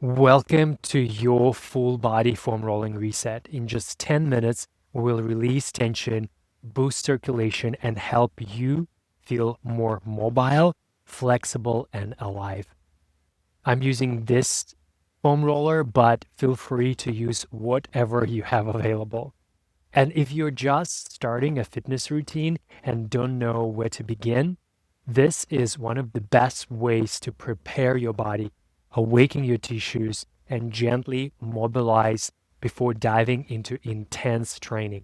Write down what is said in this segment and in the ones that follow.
Welcome to your full body foam rolling reset. In just 10 minutes, we will release tension, boost circulation, and help you feel more mobile, flexible, and alive. I'm using this foam roller, but feel free to use whatever you have available. And if you're just starting a fitness routine and don't know where to begin, this is one of the best ways to prepare your body, awaken your tissues, and gently mobilize before diving into intense training.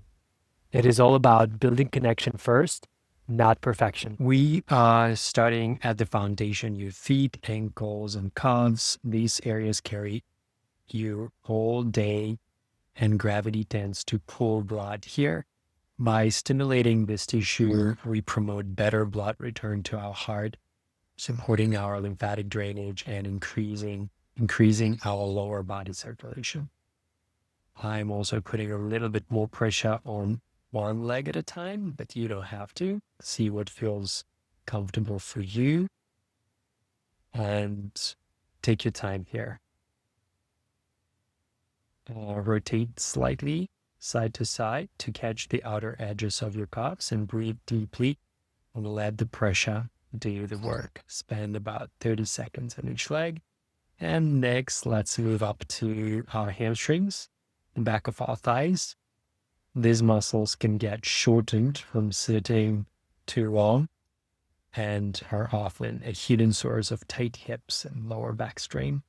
It is all about building connection first, not perfection. We are starting at the foundation, your feet, ankles, and calves. These areas carry you all day, and gravity tends to pull blood here. By stimulating this tissue, we promote better blood return to our heart, supporting our lymphatic drainage and increasing our lower body circulation. I'm also putting a little bit more pressure on one leg at a time, but you don't have to. See what feels comfortable for you and take your time here. Rotate slightly side to side to catch the outer edges of your calves and breathe deeply and let the pressure do the work. Spend about 30 seconds on each leg. And next, let's move up to our hamstrings, the back of our thighs. These muscles can get shortened from sitting too long and are often a hidden source of tight hips and lower back strain.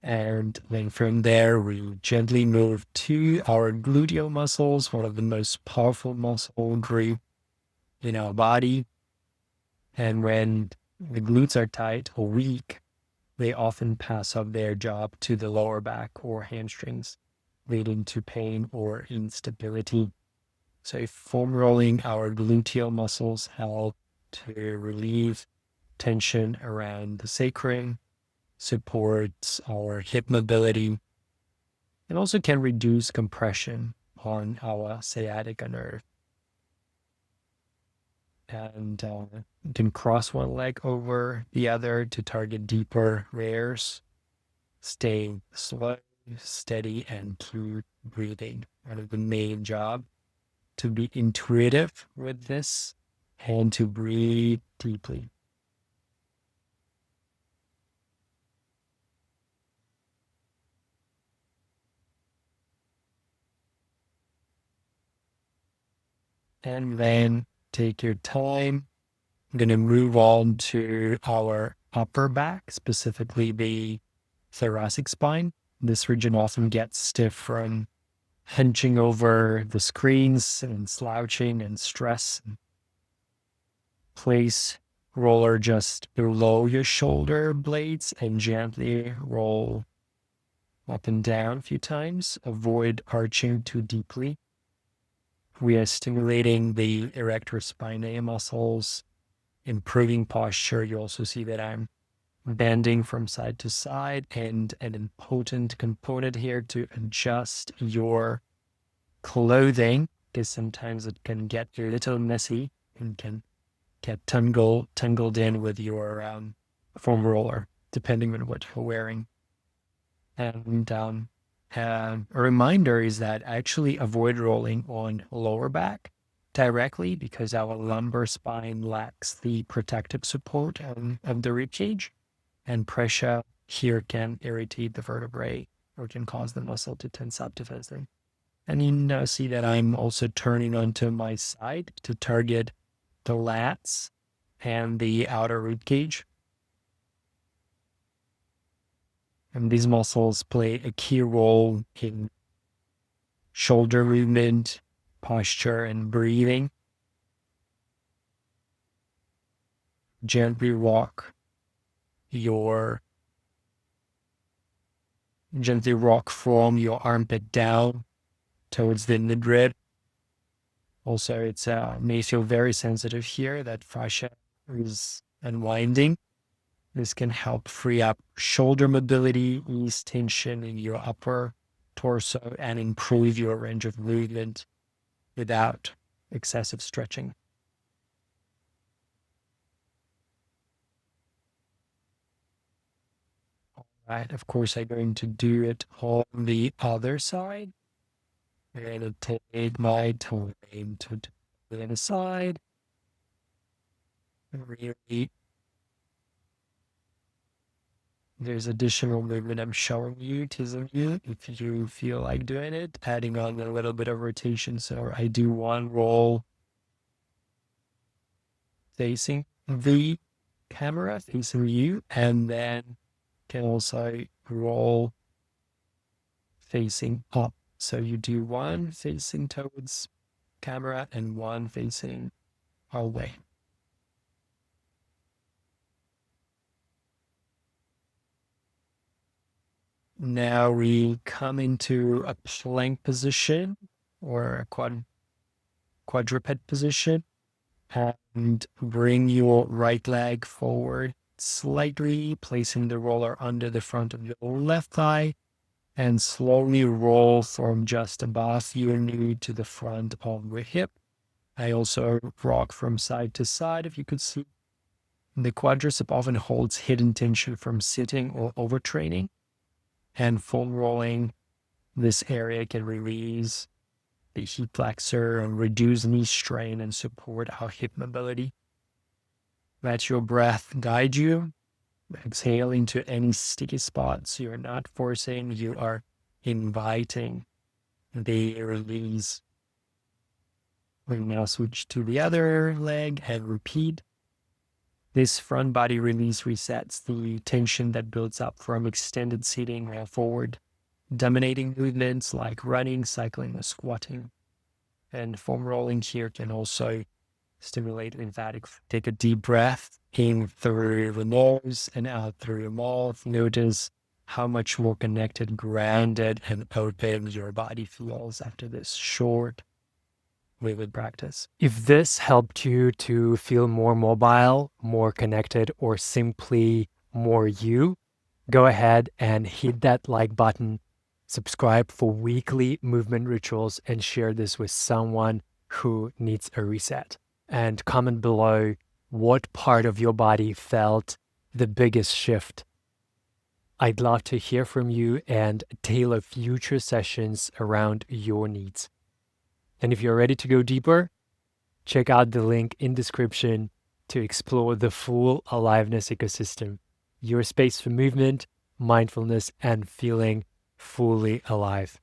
And then from there, we gently move to our gluteal muscles, one of the most powerful muscle group in our body. And when the glutes are tight or weak, they often pass up their job to the lower back or hamstrings, leading to pain or instability. So foam rolling our gluteal muscles help to relieve tension around the sacrum, supports our hip mobility, and also can reduce compression on our sciatica nerve. And you can cross one leg over the other to target deeper rears. Stay slow, steady, and keep breathing. One of the main job to be intuitive with this and to breathe deeply. And then take your time. I'm going to move on to our upper back, specifically the thoracic spine. This region often gets stiff from hunching over the screens and slouching and stress. Place roller just below your shoulder blades and gently roll up and down a few times. Avoid arching too deeply. We are stimulating the erector spinae muscles, improving posture. You also see that I'm bending from side to side, and an important component here to adjust your clothing, because sometimes it can get a little messy and can get tangled in with your foam roller, depending on what you're wearing. And a reminder is that actually avoid rolling on lower back directly because our lumbar spine lacks the protective support of the rib cage, and pressure here can irritate the vertebrae or can cause the muscle to tense up defensively. And you now see that I'm also turning onto my side to target the lats and the outer rib cage. And these muscles play a key role in shoulder movement, posture, and breathing. Gently rock from your armpit down towards the midrib. Also, it's may feel very sensitive here that fascia is unwinding. This can help free up shoulder mobility, ease tension in your upper torso, and improve your range of movement without excessive stretching. Right, of course, I'm going to do it on the other side. I'm going to take my time to do the other side. Really, there's additional movement I'm showing you, teasing you, if you feel like doing it, adding on a little bit of rotation. So I do one roll facing the camera, facing you, and then can also roll facing up. So you do one facing towards camera and one facing away. Now we come into a plank position or a quadruped position and bring your right leg forward slightly, placing the roller under the front of your left thigh and slowly roll from just above your knee to the front of your hip. I also rock from side to side, if you could see. The quadricep often holds hidden tension from sitting or overtraining, and foam rolling this area can release the hip flexor and reduce knee strain and support our hip mobility. Let your breath guide you. Exhale into any sticky spots. You're not forcing, you are inviting the release. We now switch to the other leg and repeat. This front body release resets the tension that builds up from extended sitting or forward, dominating movements like running, cycling, or squatting. And foam rolling here can also stimulate lymphatic. Take a deep breath in through the nose and out through your mouth. Notice how much more connected, grounded, and open your body feels after this short movement practice. If this helped you to feel more mobile, more connected, or simply more you, go ahead and hit that like button, subscribe for weekly movement rituals, and share this with someone who needs a reset. And comment below what part of your body felt the biggest shift. I'd love to hear from you and tailor future sessions around your needs. And if you're ready to go deeper, check out the link in description to explore the full aliveness ecosystem, your space for movement, mindfulness, and feeling fully alive.